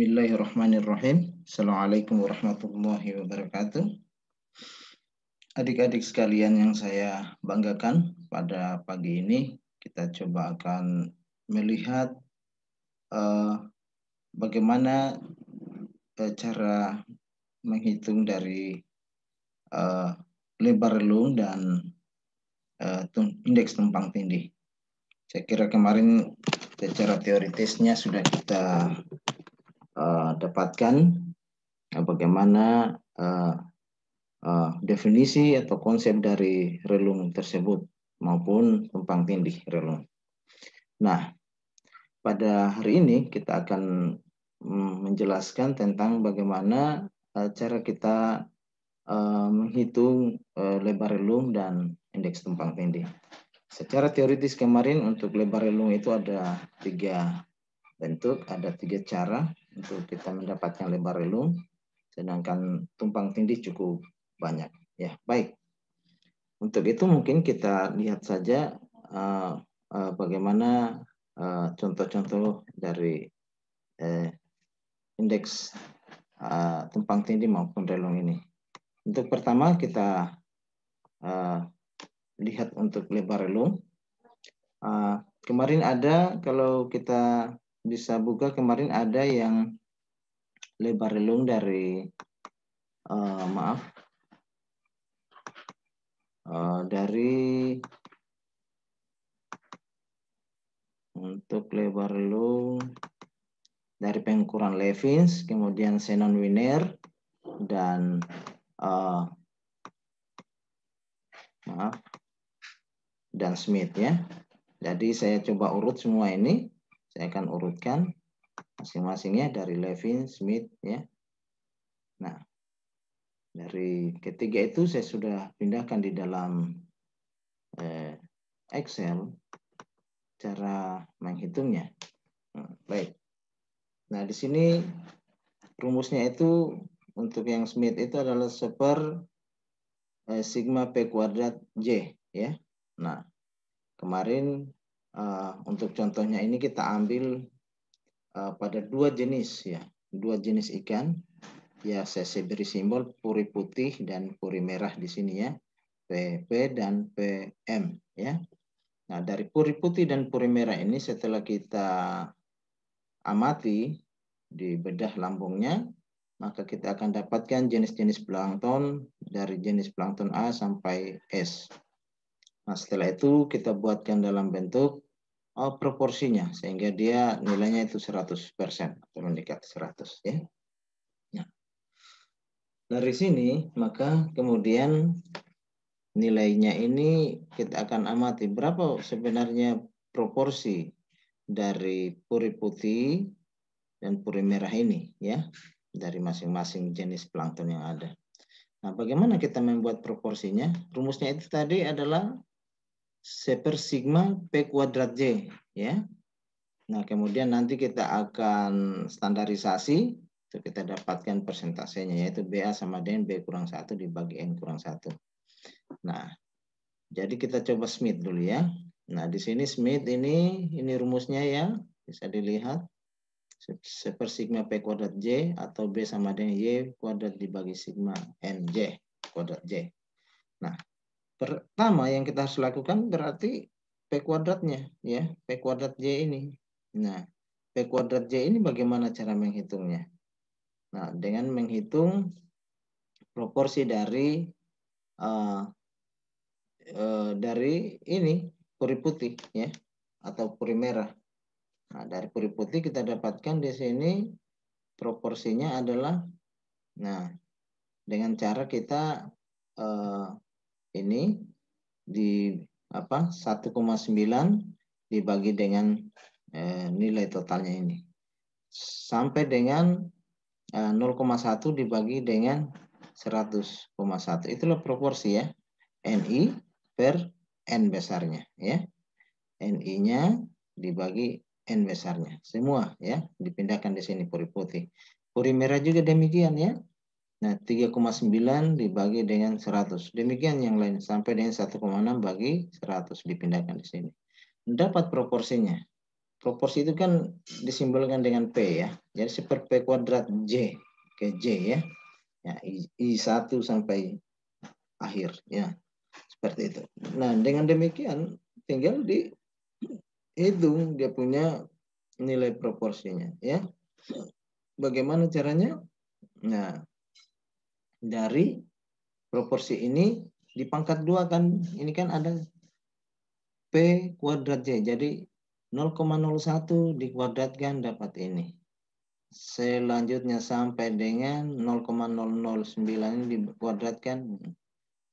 Bismillahirrahmanirrahim. Assalamualaikum warahmatullahi wabarakatuh. Adik-adik sekalian yang saya banggakan, pada pagi ini kita coba akan melihat bagaimana cara menghitung dari lebar relung dan indeks tumpang tindih. Saya kira kemarin secara teoritisnya sudah kita dapatkan bagaimana definisi atau konsep dari relung tersebut maupun tumpang tindih relung. Nah, pada hari ini kita akan menjelaskan tentang bagaimana cara kita menghitung lebar relung dan indeks tumpang tindih. Secara teoritis kemarin untuk lebar relung itu ada 3 bentuk, ada 3 cara untuk kita mendapatkan lebar relung, sedangkan tumpang tindih cukup banyak. Ya, baik. Untuk itu mungkin kita lihat saja bagaimana contoh-contoh dari indeks tumpang tindih maupun relung ini. Untuk pertama kita lihat untuk lebar relung. Kemarin ada, kalau kita bisa buka, kemarin ada yang lebar relung dari dari untuk lebar relung dari pengukuran Levins, kemudian Shannon Wiener, dan dan Smith ya. Jadi saya coba urut semua ini, saya akan urutkan masing-masingnya dari Levins, Smith ya. Nah, dari ketiga itu saya sudah pindahkan di dalam Excel cara menghitungnya. Baik. Nah, di sini rumusnya itu untuk yang Smith itu adalah seper sigma P kuadrat J ya. Nah, kemarin untuk contohnya ini kita ambil pada 2 jenis ya, 2 jenis ikan. Ya, saya beri simbol puri putih dan puri merah di sini ya, PP dan PM ya. Nah, dari puri putih dan puri merah ini setelah kita amati di bedah lambungnya, maka kita akan dapatkan jenis-jenis plankton dari jenis plankton A sampai S. Nah, setelah itu kita buatkan dalam bentuk proporsinya sehingga dia nilainya itu 100% atau mendekat 100 ya. Nah, dari sini maka kemudian nilainya ini kita akan amati berapa sebenarnya proporsi dari puri putih dan puri merah ini ya, dari masing-masing jenis plankton yang ada. Nah, bagaimana kita membuat proporsinya? Rumusnya itu tadi adalah seper sigma P kuadrat J ya. Nah, kemudian nanti kita akan standarisasi untuk kita dapatkan persentasenya, yaitu BA sama dengan B kurang 1 dibagi N kurang 1. Nah, jadi kita coba Smith dulu ya. Nah, di sini Smith ini rumusnya ya, bisa dilihat. Seper sigma P kuadrat J atau B sama dengan Y kuadrat dibagi sigma NJ kuadrat J. Nah, pertama yang kita harus lakukan berarti P kuadratnya ya, P kuadrat J ini. Nah, P kuadrat J ini bagaimana cara menghitungnya? Nah, dengan menghitung proporsi dari ini puri putih ya atau puri merah. Nah, dari puri putih kita dapatkan di sini proporsinya adalah, nah, dengan cara kita ini di 1,9 dibagi dengan nilai totalnya ini sampai dengan 0,1 dibagi dengan 100,1. Itulah proporsi ya, NI per N besarnya ya. NI-nya dibagi N besarnya. Semua ya dipindahkan di sini puri putih. Puri merah juga demikian ya. Nah, 3,9 dibagi dengan 100. Demikian yang lain sampai dengan 1,6 bagi 100 dipindahkan di sini. Dapat proporsinya. proporsi itu kan disimbolkan dengan P ya. Jadi seper P kuadrat J ke J ya. Ya, I1 sampai akhir ya. Seperti itu. Nah, dengan demikian tinggal dihitung dia punya nilai proporsinya ya. Bagaimana caranya? Nah, dari proporsi ini dipangkat 2 kan. Ini kan ada P kuadrat J. Jadi 0,01 dikuadratkan dapat ini. Selanjutnya sampai dengan 0,009 ini dikuadratkan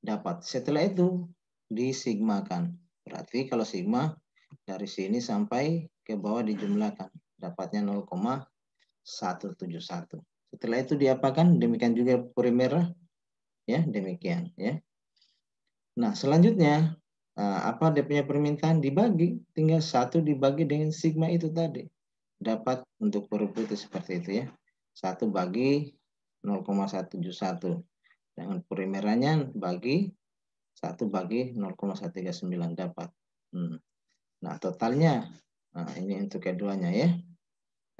dapat. Setelah itu disigmakan. Berarti kalau sigma dari sini sampai ke bawah dijumlahkan. Dapatnya 0,171. Setelah itu diapakan? Demikian juga puri merah. Ya, demikian ya. Nah, selanjutnya apa dia punya permintaan dibagi, tinggal 1 dibagi dengan sigma itu tadi. Dapat untuk puri putih seperti itu ya. 1 bagi 0,171. Dengan puri merahnya bagi 1 bagi 0,139 dapat. Nah, totalnya ini untuk keduanya ya.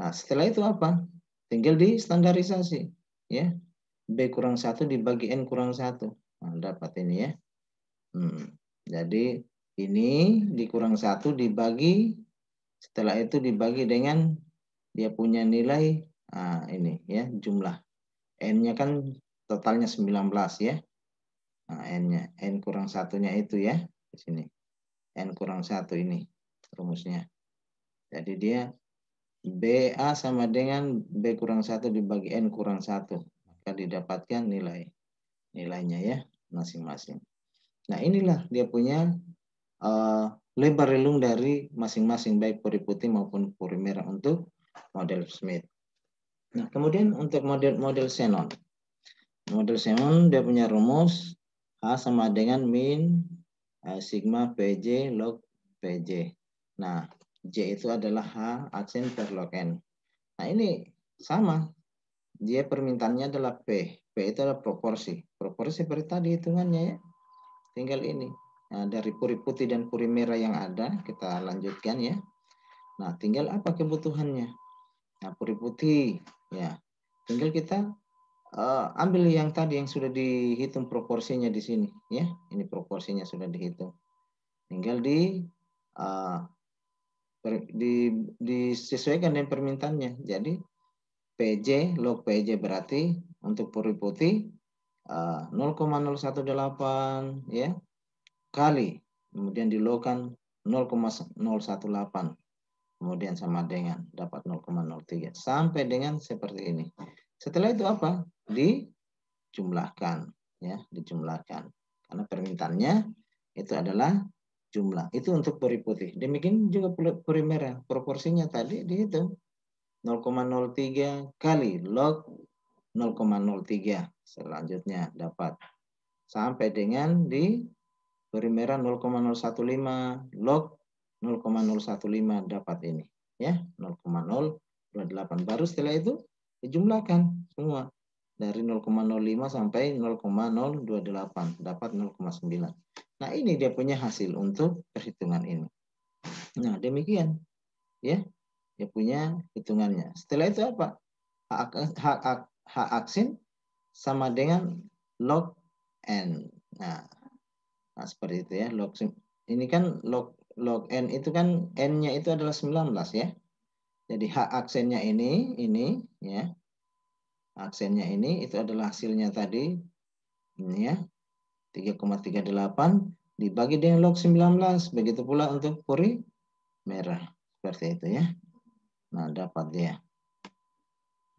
Nah, setelah itu apa? Tinggal di standarisasi ya. B kurang 1 dibagi N kurang 1. Nah, dapat ini ya. Jadi ini dikurang 1 dibagi, setelah itu dibagi dengan dia punya nilai ini ya, jumlah. N-nya kan totalnya 19 ya. Nah, N-nya, N kurang 1-nya itu ya di sini. N kurang 1 ini rumusnya. Jadi dia BA sama dengan B kurang 1 dibagi N kurang 1. Maka didapatkan nilainya ya masing-masing. Nah, inilah dia punya lebar relung dari masing-masing baik puri putih maupun puri merah untuk model Smith. Nah, kemudian untuk model xenon. Model xenon dia punya rumus H sama dengan min sigma PJ log PJ. Nah, J itu adalah H aksen per log N. Nah, ini sama. Dia permintaannya adalah P. P itu adalah proporsi. Proporsi seperti tadi hitungannya ya. Tinggal ini. Nah, dari puri putih dan puri merah yang ada, kita lanjutkan ya. Nah, tinggal apa kebutuhannya? Nah, puri putih, ya. Tinggal kita ambil yang tadi yang sudah dihitung proporsinya di sini, ya. Ini proporsinya sudah dihitung. Tinggal disesuaikan dengan permintaannya. Jadi PJ log PJ berarti untuk puri putih 0,018 ya kali kemudian dilogkan 0,018 kemudian sama dengan dapat 0,03 sampai dengan seperti ini. Setelah itu apa? Dijumlahkan ya, dijumlahkan. Karena permintaannya itu adalah jumlah. Itu untuk puri putih. Demikian juga puri merah. Proporsinya tadi dihitung 0,03 kali log 0,03. Selanjutnya dapat sampai dengan di puri merah 0,015 log 0,015 dapat ini ya 0,028. Baru setelah itu dijumlahkan semua dari 0,05 sampai 0,028 dapat 0,9. Nah, ini dia punya hasil untuk perhitungan ini. Nah, demikian ya dia punya hitungannya. Setelah itu apa? H aksin sama dengan log N. Nah, seperti itu ya. Ini kan log N itu kan N-nya itu adalah 19 ya. Jadi H aksennya ini ya. Aksennya ini itu adalah hasilnya tadi ini ya. 3,38 dibagi dengan log 19. Begitu pula untuk puri merah. Seperti itu ya. Nah, dapat dia.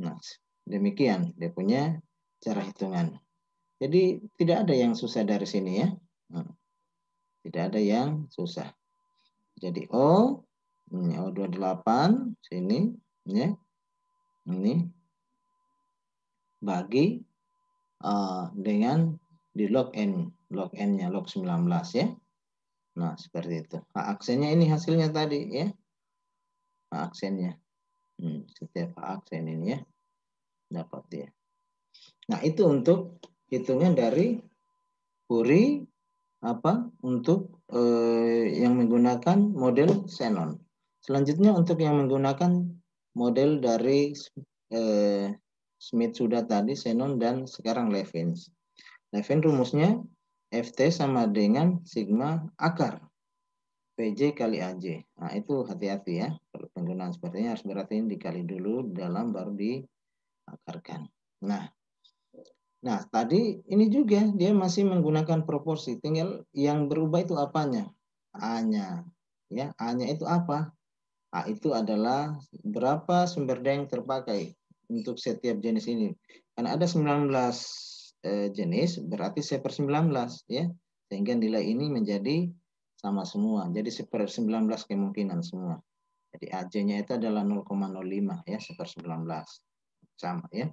Nah, demikian dia punya cara hitungan. Jadi tidak ada yang susah dari sini ya. Tidak ada yang susah. Jadi O, ini O28 sini ya. Ini bagi dengan di log N. Log N-nya log 19 ya. Nah, seperti itu. Aksennya ini hasilnya tadi ya. Aksennya. Setiap aksen ini ya dapat dia. Nah, itu untuk hitungan dari puri untuk yang menggunakan model xenon. Selanjutnya untuk yang menggunakan model dari Smith sudah tadi, Shannon, dan sekarang Levins. Levin rumusnya FT sama dengan sigma akar PJ kali AJ. Nah, itu hati-hati ya. Kalau penggunaan sepertinya harus berarti dikali dulu dalam baru diakarkan. Nah, tadi ini juga dia masih menggunakan proporsi. Tinggal yang berubah itu apanya? A-nya. Ya, A-nya itu apa? A itu adalah berapa sumber daya yang terpakai untuk setiap jenis ini. Karena ada 19 jenis, berarti 1/19 ya. Sehingga nilai ini menjadi sama semua. Jadi 1/19 kemungkinan semua. Jadi AJ-nya itu adalah 0,05 ya, 1/19. Sama ya.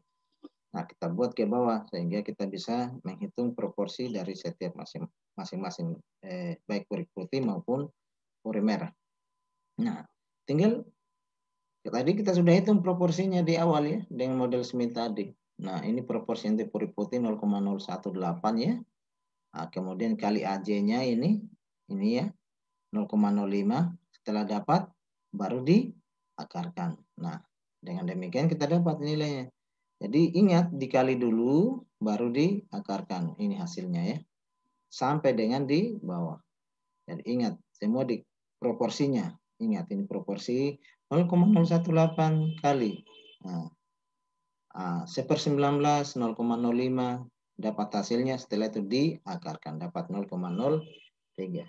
Nah, kita buat ke bawah sehingga kita bisa menghitung proporsi dari setiap masing-masing baik puri putih maupun puri merah. Nah, tinggal tadi kita sudah hitung proporsinya di awal ya dengan model Smith tadi. Nah, ini proporsi untuk puri putih 0,018 ya. Nah, kemudian kali AJ-nya ini ya 0,05. Setelah dapat baru diakarkan. Nah, dengan demikian kita dapat nilainya. Jadi ingat dikali dulu baru diakarkan. Ini hasilnya ya. Sampai dengan di bawah. Jadi ingat semua di proporsinya. Ingat ini proporsi 0,018 kali. Nah, 1/19 0,05 dapat hasilnya, setelah itu diakarkan dapat 0,03.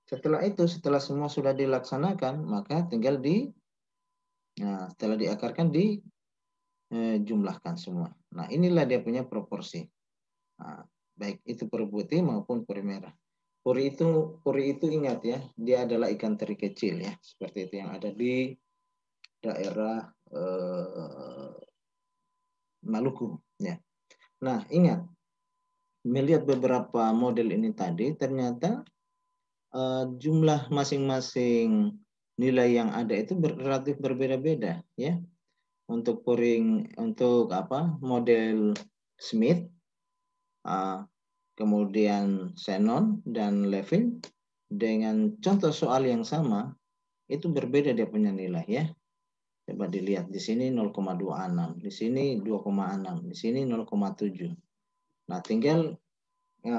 Setelah itu setelah semua sudah dilaksanakan maka tinggal setelah diakarkan jumlahkan semua. Nah, inilah dia punya proporsi. Nah, baik itu puri putih maupun puri merah. Puri itu ingat ya, dia adalah ikan teri kecil ya, seperti itu yang ada di daerah Maluku ya. Nah, ingat melihat beberapa model ini tadi ternyata jumlah masing-masing nilai yang ada itu relatif berbeda-beda ya. Untuk model Smith, kemudian Shannon dan Levin dengan contoh soal yang sama itu berbeda dia punya nilai ya. Coba dilihat di sini 0,26, di sini 2,6, di sini 0,7. Nah, tinggal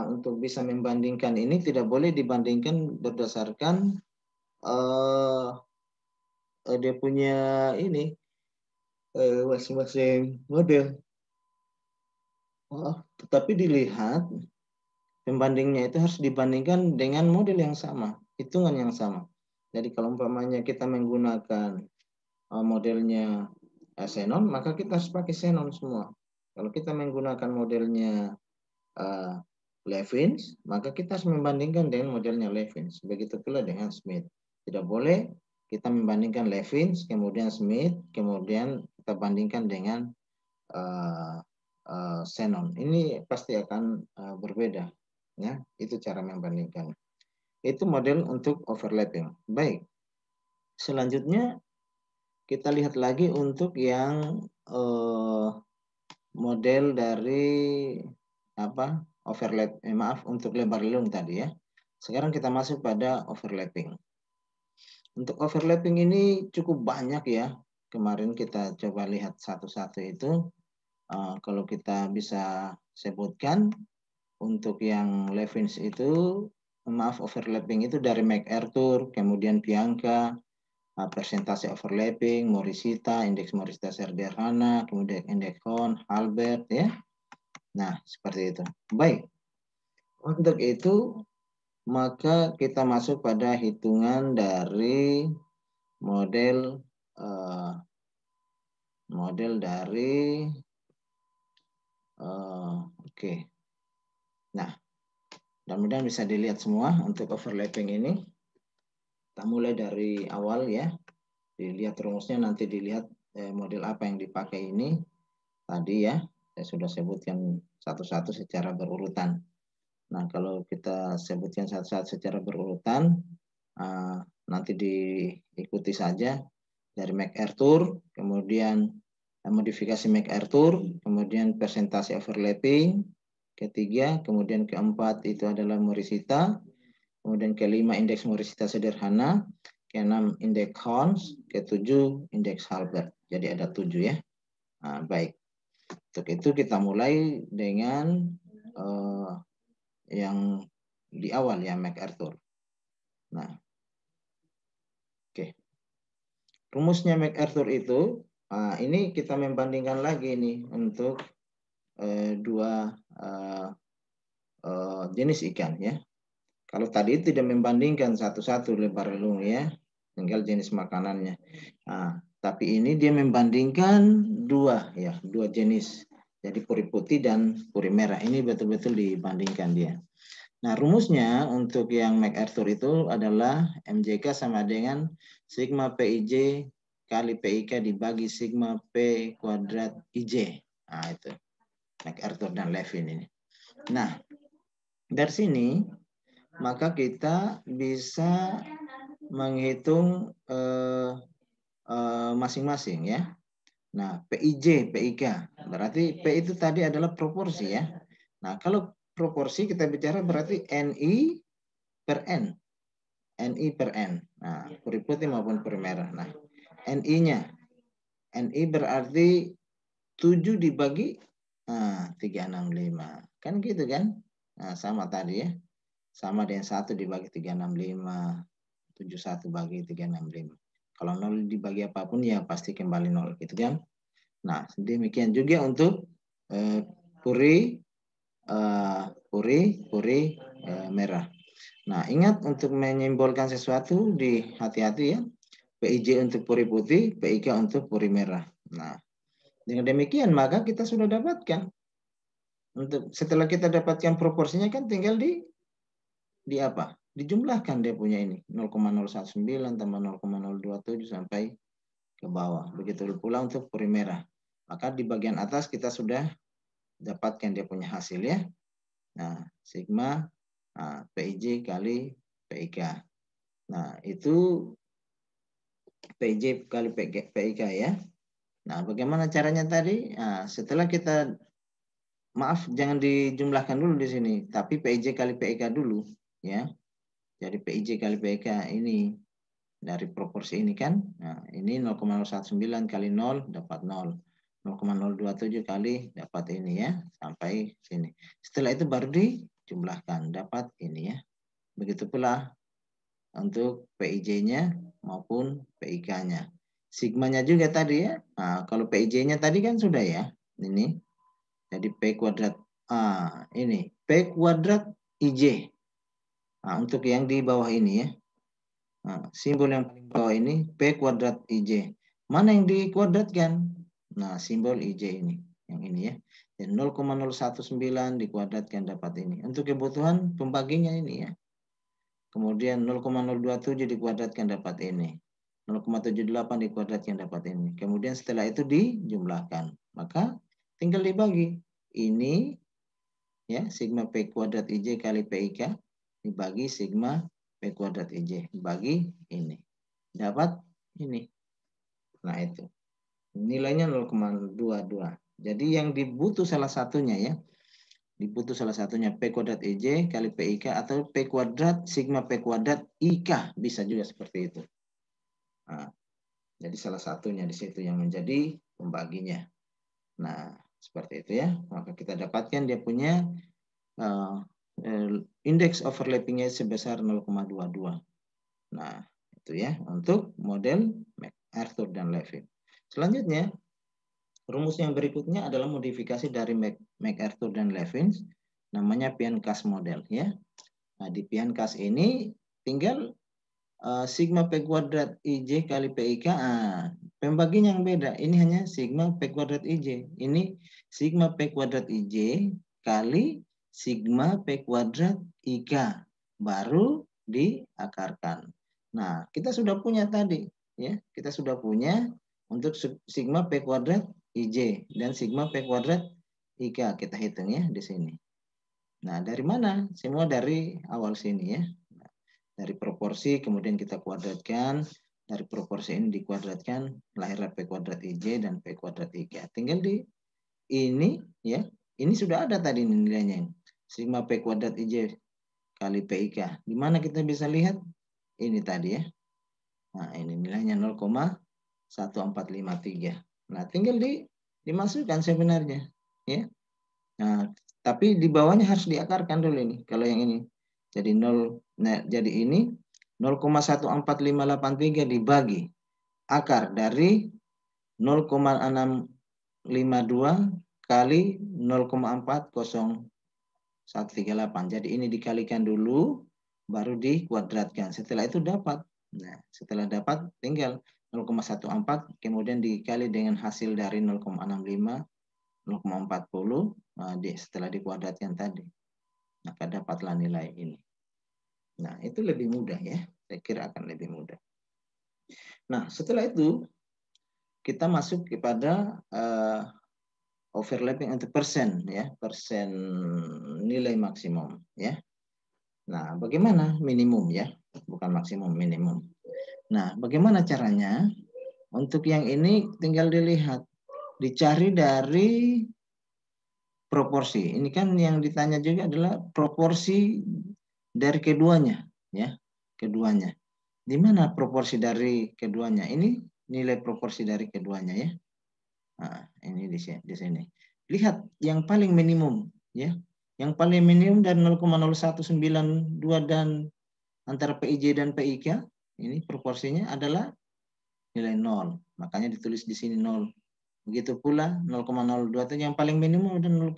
untuk bisa membandingkan ini tidak boleh dibandingkan berdasarkan dia punya ini masing-masing model. Tetapi dilihat pembandingnya itu harus dibandingkan dengan model yang sama, hitungan yang sama. Jadi kalau umpamanya kita menggunakan modelnya Shannon, maka kita harus pakai Shannon semua. Kalau kita menggunakan modelnya Levins, maka kita harus membandingkan dengan modelnya Levins. Begitu pula dengan Smith. Tidak boleh kita membandingkan Levins, kemudian Smith, kemudian kita bandingkan dengan Shannon. Ini pasti akan berbeda. Ya, itu cara membandingkan. Itu model untuk overlapping. Baik. Selanjutnya kita lihat lagi untuk yang model dari untuk lebar lelung tadi ya. Sekarang kita masuk pada overlapping. Untuk overlapping ini cukup banyak ya. Kemarin kita coba lihat satu-satu itu. Kalau kita bisa sebutkan untuk yang Levins itu, overlapping itu dari MacArthur, kemudian Bianca, persentase overlapping, Morishita, indeks Morishita sederhana, kemudian indeks Hahn, Halbert ya. Nah, seperti itu. Baik. Untuk itu, maka kita masuk pada hitungan dari model dari oke. Nah, mudah-mudahan bisa dilihat semua untuk overlapping ini. Kita mulai dari awal ya. Dilihat rumusnya, nanti dilihat model apa yang dipakai ini. Tadi ya, saya sudah sebutkan satu-satu secara berurutan. Nah, kalau kita sebutkan satu-satu secara berurutan, nanti diikuti saja dari MacArthur, kemudian modifikasi MacArthur, kemudian persentase overlapping, ketiga, kemudian keempat itu adalah Morishita, kemudian kelima indeks Morishita sederhana, ke-6 indeks Horns, ke-7 indeks Hilbert. Jadi ada 7 ya. Nah, baik. Untuk itu kita mulai dengan yang di awal ya, MacArthur. Nah, oke. Rumusnya MacArthur itu, ini kita membandingkan lagi nih untuk dua jenis ikan ya. Kalau tadi tidak membandingkan satu-satu lebar relung ya, tinggal jenis makanannya. Nah, tapi ini dia membandingkan dua ya, dua jenis. Jadi puri putih dan puri merah. Ini betul-betul dibandingkan dia. Nah, rumusnya untuk yang MacArthur itu adalah MJK sama dengan sigma PIJ kali PIK dibagi sigma P kuadrat IJ. Nah, itu MacArthur dan Levin ini. Nah, dari sini maka kita bisa menghitung masing-masing ya. Nah, PIJ, PIK. Berarti P itu tadi adalah proporsi ya. Nah, kalau proporsi kita bicara berarti NI per N. NI per N. Nah, puri putih maupun puri merah. Nah, NI-nya. NI berarti 7 dibagi 365. Kan gitu kan? Nah, sama tadi ya. Sama dengan 1 dibagi 365. 71 bagi 365. Kalau 0 dibagi apapun ya pasti kembali 0 gitu kan. Nah, demikian juga untuk puri merah. Nah, ingat untuk menyimbolkan sesuatu di hati-hati ya. PIJ untuk puri putih, PIK untuk puri merah. Nah, dengan demikian maka kita sudah dapatkan. Untuk setelah kita dapatkan proporsinya kan tinggal di apa? Dijumlahkan dia punya ini 0,019 tambah 0,027 sampai ke bawah. Begitu pula untuk puri merah. Maka di bagian atas kita sudah dapatkan dia punya hasil ya. Nah, sigma PIJ kali PIK. Nah, itu PIJ kali PIK ya. Nah, bagaimana caranya tadi? Nah, setelah kita, maaf jangan dijumlahkan dulu di sini, tapi PIJ kali PIK dulu ya. Jadi PIJ kali PIK ini dari proporsi ini kan. Nah, ini 0,019 kali 0 dapat 0. 0,027 kali dapat ini ya, sampai sini. Setelah itu baru dijumlahkan, dapat ini ya. Begitu pula untuk PIJ-nya maupun PIK-nya. Sigmanya juga tadi ya. Nah, kalau PIJ-nya tadi kan sudah ya. Ini. Jadi P kuadrat. Ini. P kuadrat IJ. Nah, untuk yang di bawah ini ya. Nah, simbol yang paling bawah ini P kuadrat IJ. Mana yang dikuadratkan? Nah, simbol IJ ini. Yang ini ya. Dan 0,019 dikuadratkan dapat ini. Untuk kebutuhan pembaginya ini ya. Kemudian 0,027 dikuadratkan dapat ini. 0,78 dikuadratkan dapat ini. Kemudian setelah itu dijumlahkan. Maka tinggal dibagi. Ini ya sigma P kuadrat IJ kali PIK dibagi sigma P kuadrat IJ. Bagi ini. Dapat ini. Nah itu. Nilainya 0,22. Jadi yang dibutuh salah satunya ya. Dibutuh salah satunya P kuadrat IJ kali PIK atau P kuadrat sigma P kuadrat IK. Bisa juga seperti itu. Nah, jadi salah satunya di situ yang menjadi pembaginya. Nah, seperti itu ya. Maka kita dapatkan dia punya indeks overlappingnya sebesar 0,22. Nah, itu ya untuk model MacArthur dan Levin. Selanjutnya, rumus yang berikutnya adalah modifikasi dari MacArthur dan Levin, namanya Piancas model ya. Nah, di Piancas ini tinggal sigma P kuadrat IJ kali PIK. Pembagian yang beda. Ini hanya sigma P kuadrat IJ. Ini sigma P kuadrat IJ kali sigma P kuadrat IK. Baru diakarkan. Nah, kita sudah punya tadi. Ya, kita sudah punya untuk sigma P kuadrat IJ dan sigma P kuadrat IK. Kita hitung ya di sini. Nah, dari mana? Semua dari awal sini ya. Dari proporsi kemudian kita kuadratkan, dari proporsi ini dikuadratkan, lahirlah P kuadrat IJ dan P kuadrat IK. Tinggal di ini ya, ini sudah ada tadi nilainya. Sigma P kuadrat IJ kali PIK. Di mana kita bisa lihat? Ini tadi ya. Nah, ini nilainya 0,1453. Nah, tinggal dimasukkan sebenarnya, ya. Nah, tapi di bawahnya harus diakarkan dulu ini. Kalau yang ini, jadi 0. Nah, jadi ini 0,14583 dibagi akar dari 0,652 kali 0,40 138. Jadi ini dikalikan dulu, baru dikuadratkan. Setelah itu dapat. Nah, setelah dapat tinggal 0,14 kemudian dikali dengan hasil dari 0,65, 0,40. Nah, setelah dikuadratkan tadi, maka dapatlah nilai ini. Nah, itu lebih mudah ya. Saya kira akan lebih mudah. Nah, setelah itu kita masuk kepada overlapping untuk persen ya, persen nilai maksimum ya. Nah, bagaimana minimum ya, bukan maksimum, minimum. Nah, bagaimana caranya? Untuk yang ini tinggal dilihat, dicari dari proporsi. Ini kan yang ditanya juga adalah proporsi dari keduanya ya, keduanya. Di mana proporsi dari keduanya? Ini nilai proporsi dari keduanya ya. Nah, ini di sini. Lihat yang paling minimum ya. Yang paling minimum dari 0,0192 dan antara PIJ dan PIK ini proporsinya adalah nilai 0. Makanya ditulis di sini 0. Begitu pula 0,02 itu yang paling minimum dan 0,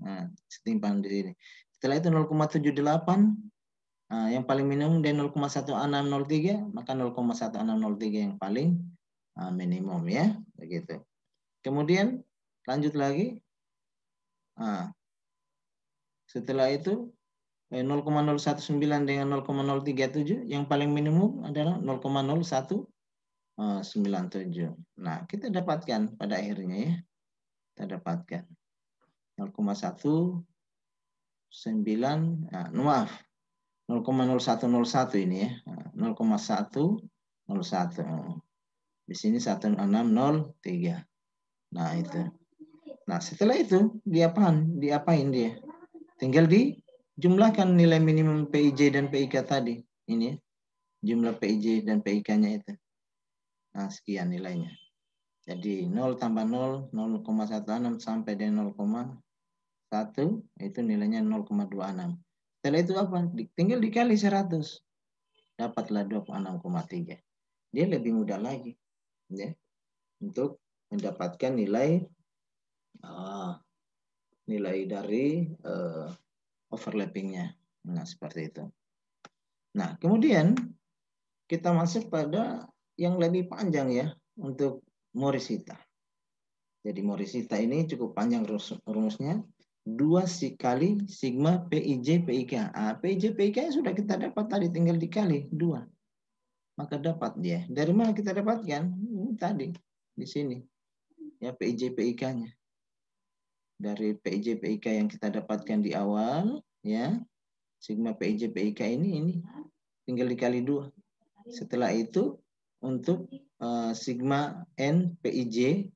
nah, setimpal di sini. Setelah itu 0,78 yang paling minimum dan 0,1603, maka 0,1603 yang paling minimum ya, begitu. Kemudian lanjut lagi. Nah, setelah itu 0,019 dengan 0,037 yang paling minimum adalah 0,0197. Nah, kita dapatkan pada akhirnya ya. Kita dapatkan 0,19, maaf, 0,0101 ini ya. 0,101. Di sini 1603. Nah, itu. Nah, setelah itu diapain dia? Tinggal dijumlahkan nilai minimum PIJ dan PIK tadi. Ini ya. Jumlah PIJ dan PIK-nya itu. Nah, sekian nilainya. Jadi 0 tambah 0, 0,16 sampai dengan 0,1 itu nilainya 0,26. Setelah itu apa? Tinggal dikali 100. Dapatlah 26,3. Dia lebih mudah lagi ya untuk mendapatkan nilai nilai dari overlappingnya. Nah, seperti itu. Nah, kemudian kita masuk pada yang lebih panjang ya untuk Morishita. Jadi Morishita ini cukup panjang rumusnya. 2 kali sigma PIJ PIK. PIJ PIK sudah kita dapat tadi, tinggal dikali 2. Maka dapat dia. Dari mana kita dapatkan? Tadi di sini. Ya, PIJ PIK-nya. Dari PIJ PIK yang kita dapatkan di awal ya. Sigma PIJ PIK ini tinggal dikali 2. Setelah itu untuk sigma N PIJ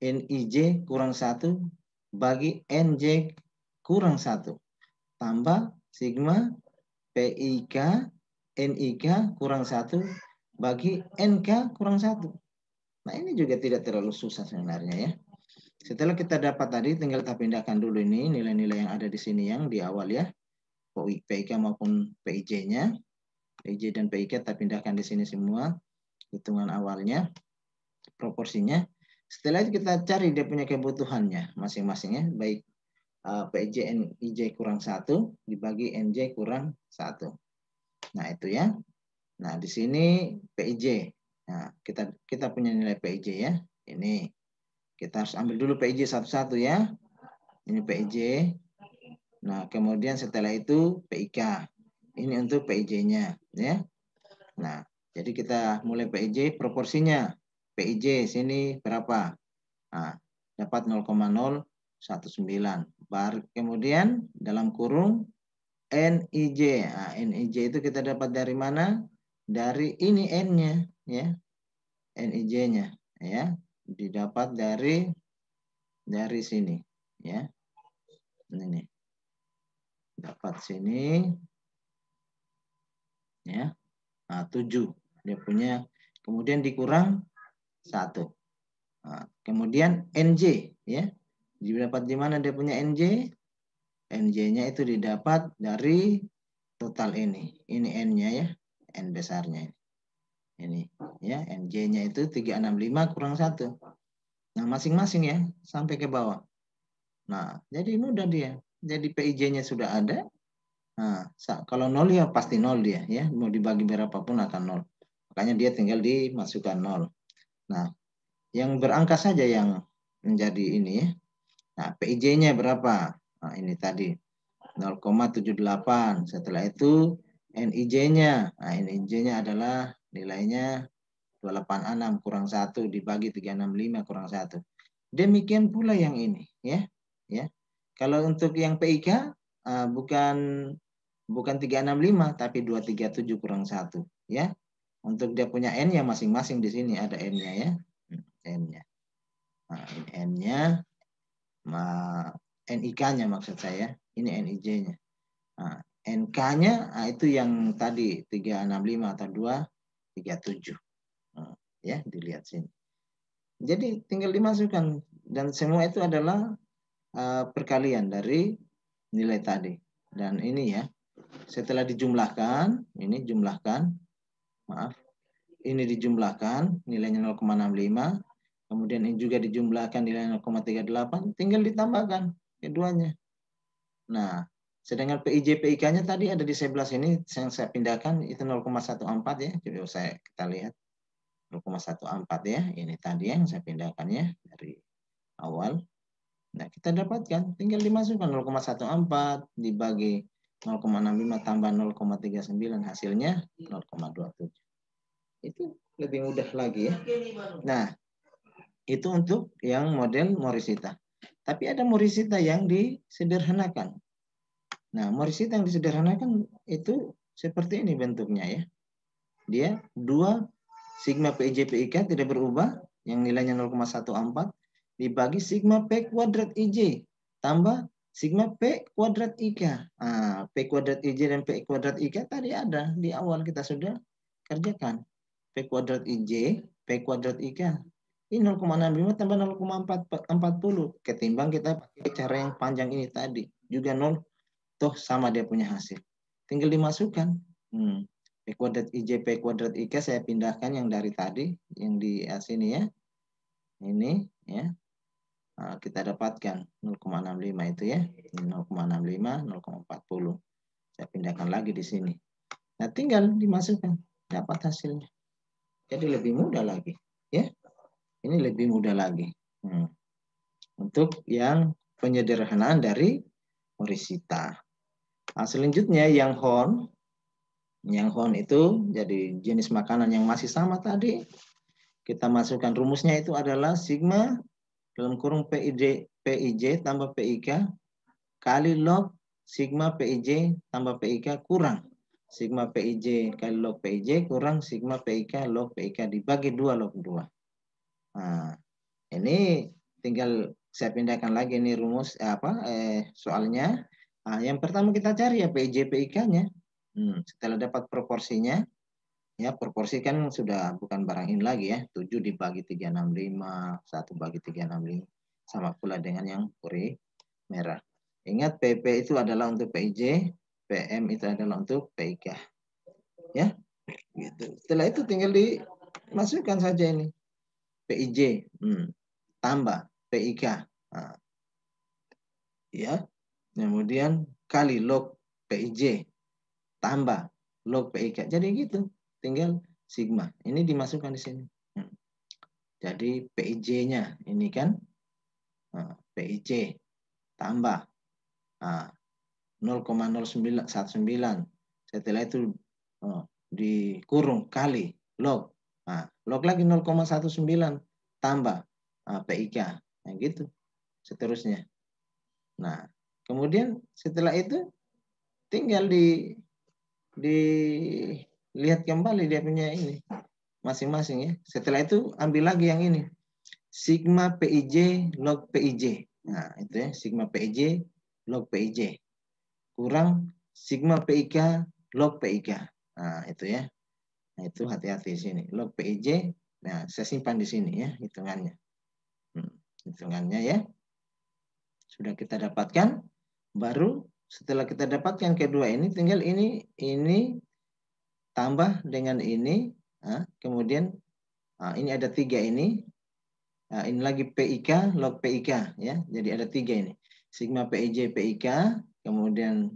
NIJ kurang 1 bagi NJ kurang 1 tambah sigma PIK NIK kurang 1 bagi NK kurang 1. Nah, ini juga tidak terlalu susah sebenarnya ya. Setelah kita dapat tadi, tinggal kita pindahkan dulu ini nilai-nilai yang ada di sini yang di awal ya. PIK maupun PIJ-nya. PIJ dan PIK kita pindahkan di sini semua. Hitungan awalnya, proporsinya. Setelah itu kita cari dia punya kebutuhannya masing-masingnya. Baik PIJ NIJ kurang 1 dibagi NJ kurang 1. Nah, itu ya. Nah, di sini PIJ. Nah, kita punya nilai PIJ ya. Ini. Kita harus ambil dulu PIJ satu-satu ya. Ini PIJ. Nah, kemudian setelah itu PIK. Ini untuk PIJ-nya ya. Nah, jadi kita mulai PIJ proporsinya. PIJ sini berapa? Nah, dapat 0,019. Kemudian dalam kurung NIJ. Nah, NIJ itu kita dapat dari mana? Dari ini N-nya ya. NIJ-nya ya. Didapat dari sini ya. Ini. Dapat sini ya. Nah, 7. Dia punya kemudian dikurang 1. Nah, kemudian NJ, ya. Didapat di mana dia punya NJ? NJ-nya itu didapat dari total ini. Ini N-nya ya, N besarnya. Ini ya, NJ-nya itu 365 kurang 1. Nah, masing-masing ya, sampai ke bawah. Nah, jadi mudah dia. Jadi PIJ-nya sudah ada. Nah, kalau 0 ya pasti 0 dia ya. Mau dibagi berapapun akan 0. Makanya dia tinggal dimasukkan 0. Nah, yang berangka saja yang menjadi ini ya. Nah, PIJ-nya berapa? Nah, ini tadi 0,78. Setelah itu NIJ-nya. Nah, NIJ-nya adalah nilainya 286 kurang 1 dibagi 365 kurang 1. Demikian pula yang ini ya. Ya. Kalau untuk yang PIK bukan 365 tapi 237 kurang 1 ya. Untuk dia punya N yang masing-masing di sini ada N-nya ya. N-nya. Nah, ini N-nya, NIK-nya maksud saya. Ini NIJ-nya. Nah, NK-nya itu yang tadi 365 atau 237. Nah, ya, dilihat sini. Jadi tinggal dimasukkan dan semua itu adalah perkalian dari nilai tadi. Dan ini ya, setelah dijumlahkan, ini jumlahkan, maaf, ini dijumlahkan nilainya 0,65, kemudian ini juga dijumlahkan nilainya 0,38, tinggal ditambahkan keduanya. Nah, sedangkan PIJ PIK-nya tadi ada di sebelah sini yang saya pindahkan itu 0,14 ya. Coba kita lihat 0,14 ya. Ini tadi yang saya pindahkan ya dari awal. Nah, kita dapatkan tinggal dimasukkan 0,14 dibagi 0,65 tambah 0,39 hasilnya 0,27. Itu lebih mudah lagi ya. Nah, itu untuk yang model Morishita. Tapi ada Morishita yang disederhanakan. Nah, Morishita yang disederhanakan itu seperti ini bentuknya ya. Dia 2 sigma PIJ PIK tidak berubah yang nilainya 0,14 dibagi sigma P kuadrat IJ tambah sigma P kuadrat IK. Nah, P kuadrat IJ dan P kuadrat IK tadi ada di awal kita sudah kerjakan. P kuadrat IJ, P kuadrat IK. Ini 0,65 tambah 0,40 ketimbang kita pakai cara yang panjang ini tadi. Juga 0, toh sama dia punya hasil. Tinggal dimasukkan. P kuadrat IJ, P kuadrat IK saya pindahkan yang dari tadi, yang di sini ya. Ini ya. Nah, kita dapatkan 0,65 itu ya. 0,65, 0,40. Saya pindahkan lagi di sini. Nah, tinggal dimasukkan. Dapat hasilnya. Jadi lebih mudah lagi. Ya. Ini lebih mudah lagi. Untuk yang penyederhanaan dari Morishita. Nah, selanjutnya yang Horn. Yang Horn itu jadi jenis makanan yang masih sama tadi. Kita masukkan rumusnya itu adalah sigma dalam kurung PIJ tambah PIK kali log sigma PIJ tambah PIK kurang sigma PIJ kali log PIJ kurang sigma PIK log PIK dibagi 2 log 2. Nah, ini tinggal saya pindahkan lagi nih rumus soalnya. Nah, yang pertama kita cari ya PIJ PIK-nya. Setelah dapat proporsinya, ya proporsi kan sudah bukan barang ini lagi ya. 7 dibagi 365, 1 bagi 365. Sama pula dengan yang puri merah. Ingat PP itu adalah untuk PIJ, PM itu adalah untuk PIK. Ya, gitu. Setelah itu tinggal dimasukkan saja ini. PIJ, tambah PIK. Nah, ya, kemudian kali log PIJ tambah log PIK. Jadi gitu, tinggal sigma. Ini dimasukkan di sini. Jadi PIJ-nya ini kan PIJ tambah 0,0919. Setelah itu dikurung kali log. Nah, log lagi 0,19 tambah PIK. Nah, gitu. Seterusnya. Nah, kemudian setelah itu tinggal dilihat kembali dia punya ini masing-masing ya. Setelah itu ambil lagi yang ini. Sigma PIJ log PIJ. Nah, itu ya, sigma PIJ log PIJ kurang sigma PIK log PIK. Nah, itu ya. Nah, itu hati-hati di sini. Log PIJ, nah saya simpan di sini ya hitungannya. Hitungannya ya. Sudah kita dapatkan, baru setelah kita dapatkan kedua ini, tinggal ini tambah dengan ini, kemudian ini ada 3 ini, ini lagi PIK, log PIK ya, jadi ada 3 ini, sigma PIJ PIK, kemudian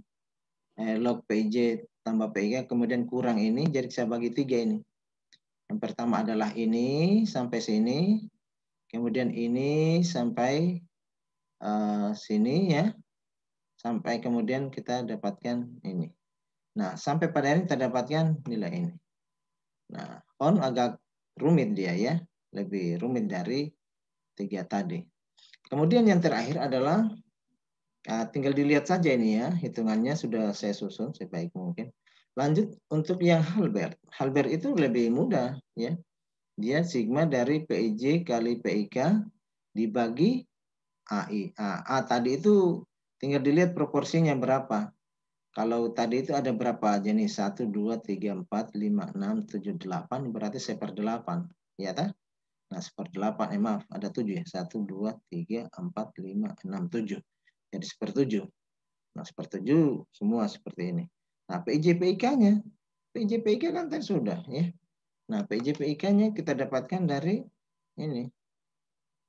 log PIJ tambah PIK, kemudian kurang ini, jadi saya bagi 3 ini. Yang pertama adalah ini sampai sini, kemudian ini sampai sini ya, sampai kemudian kita dapatkan ini. Nah, sampai pada ini kita dapatkan nilai ini. Nah, on agak rumit dia ya, lebih rumit dari 3 tadi. Kemudian yang terakhir adalah tinggal dilihat saja ini ya, hitungannya sudah saya susun sebaik mungkin. Lanjut untuk yang Halbert. Halbert itu lebih mudah ya. Dia sigma dari PIJ kali PIK dibagi AI. A tadi itu tinggal dilihat proporsinya berapa. Kalau tadi itu ada berapa jenis? 1, 2, 3, 4, 5, 6, 7, 8. Berarti 1/8. Ya tak? Nah, 1/8. Maaf, ada 7 ya. 1, 2, 3, 4, 5, 6, 7. Jadi 1/7. Nah, 1/7 semua seperti ini. Nah, PIJ-PIK-nya. PIJ-PIK kan tadi sudah ya. Nah, PIJ-PIK-nya kita dapatkan dari ini.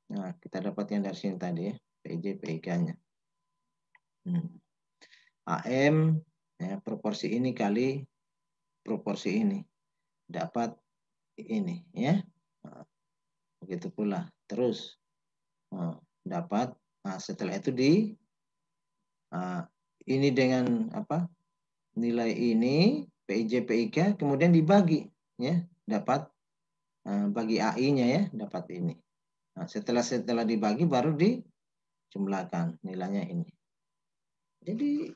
Nah, kita dapatkan dari sini tadi ya. PIJ-PIK-nya. AM ya, proporsi ini kali proporsi ini dapat ini ya. Nah, begitu pula terus dapat setelah itu ini dengan apa nilai ini PIJ PIK kemudian dibagi ya dapat bagi AI-nya ya dapat ini. Nah, setelah dibagi baru dijumlahkan nilainya ini. Jadi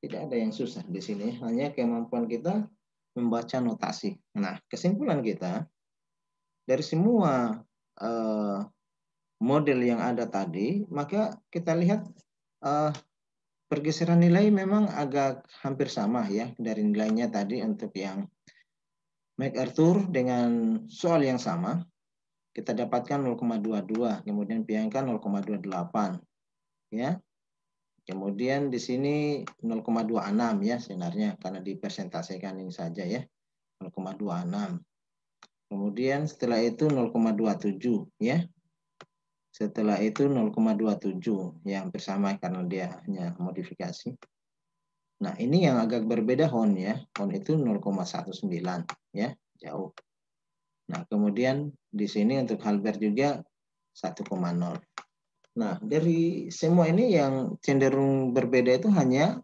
tidak ada yang susah di sini, hanya kemampuan kita membaca notasi. Nah, kesimpulan kita dari semua model yang ada tadi, maka kita lihat pergeseran nilai memang agak hampir sama ya dari nilainya tadi untuk yang MacArthur dengan soal yang sama. Kita dapatkan 0,22, kemudian Bianca 0,28 ya. Kemudian di sini 0,26 ya sebenarnya karena dipresentasikan ini saja ya. 0,26. Kemudian setelah itu 0,27 ya. Setelah itu 0,27 yang bersama karena dia hanya modifikasi. Nah, ini yang agak berbeda HON ya. HON itu 0,19 ya, jauh. Nah, kemudian di sini untuk Halbert juga 1,0. Nah, dari semua ini yang cenderung berbeda itu hanya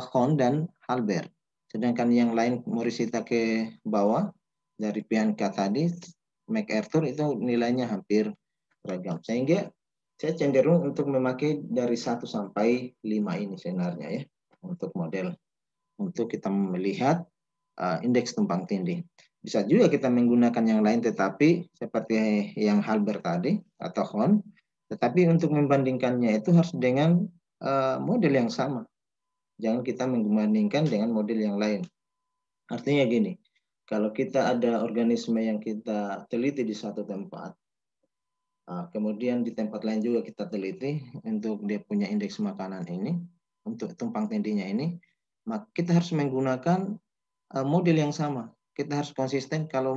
HON dan Halbert. Sedangkan yang lain Morishita ke bawah dari Bianca tadi, MacArthur itu nilainya hampir beragam. Sehingga saya cenderung untuk memakai dari 1 sampai 5 ini sebenarnya ya untuk model untuk kita melihat indeks tumpang tindih. Bisa juga kita menggunakan yang lain tetapi seperti yang Halbert tadi atau HON, tetapi untuk membandingkannya itu harus dengan model yang sama. Jangan kita membandingkan dengan model yang lain. Artinya gini, kalau kita ada organisme yang kita teliti di satu tempat, kemudian di tempat lain juga kita teliti untuk dia punya indeks makanan ini, untuk tumpang tindihnya ini, maka kita harus menggunakan model yang sama. Kita harus konsisten kalau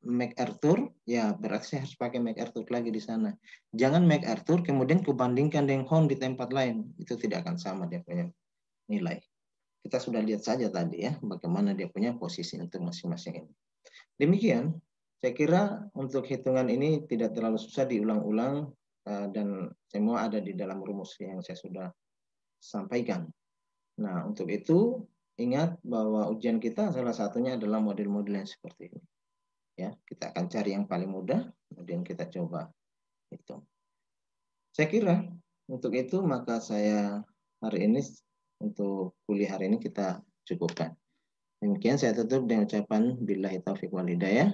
MacArthur, ya berarti saya harus pakai MacArthur lagi di sana. Jangan MacArthur kemudian kubandingkan dengan HON di tempat lain, itu tidak akan sama dia punya nilai. Kita sudah lihat saja tadi ya, bagaimana dia punya posisi untuk masing-masing ini. Demikian, saya kira untuk hitungan ini tidak terlalu susah diulang-ulang dan semua ada di dalam rumus yang saya sudah sampaikan. Nah, untuk itu ingat bahwa ujian kita salah satunya adalah model-model yang seperti ini. Ya, kita akan cari yang paling mudah, kemudian kita coba hitung. Saya kira untuk itu maka saya hari ini untuk kuliah hari ini kita cukupkan. Demikian saya tutup dengan ucapan billahi taufiq wal hidayah.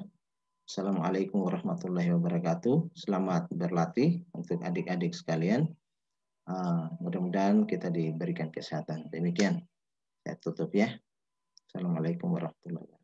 Assalamualaikum warahmatullahi wabarakatuh. Selamat berlatih untuk adik-adik sekalian. Mudah-mudahan kita diberikan kesehatan. Demikian saya tutup ya. Assalamualaikum warahmatullahi wabarakatuh.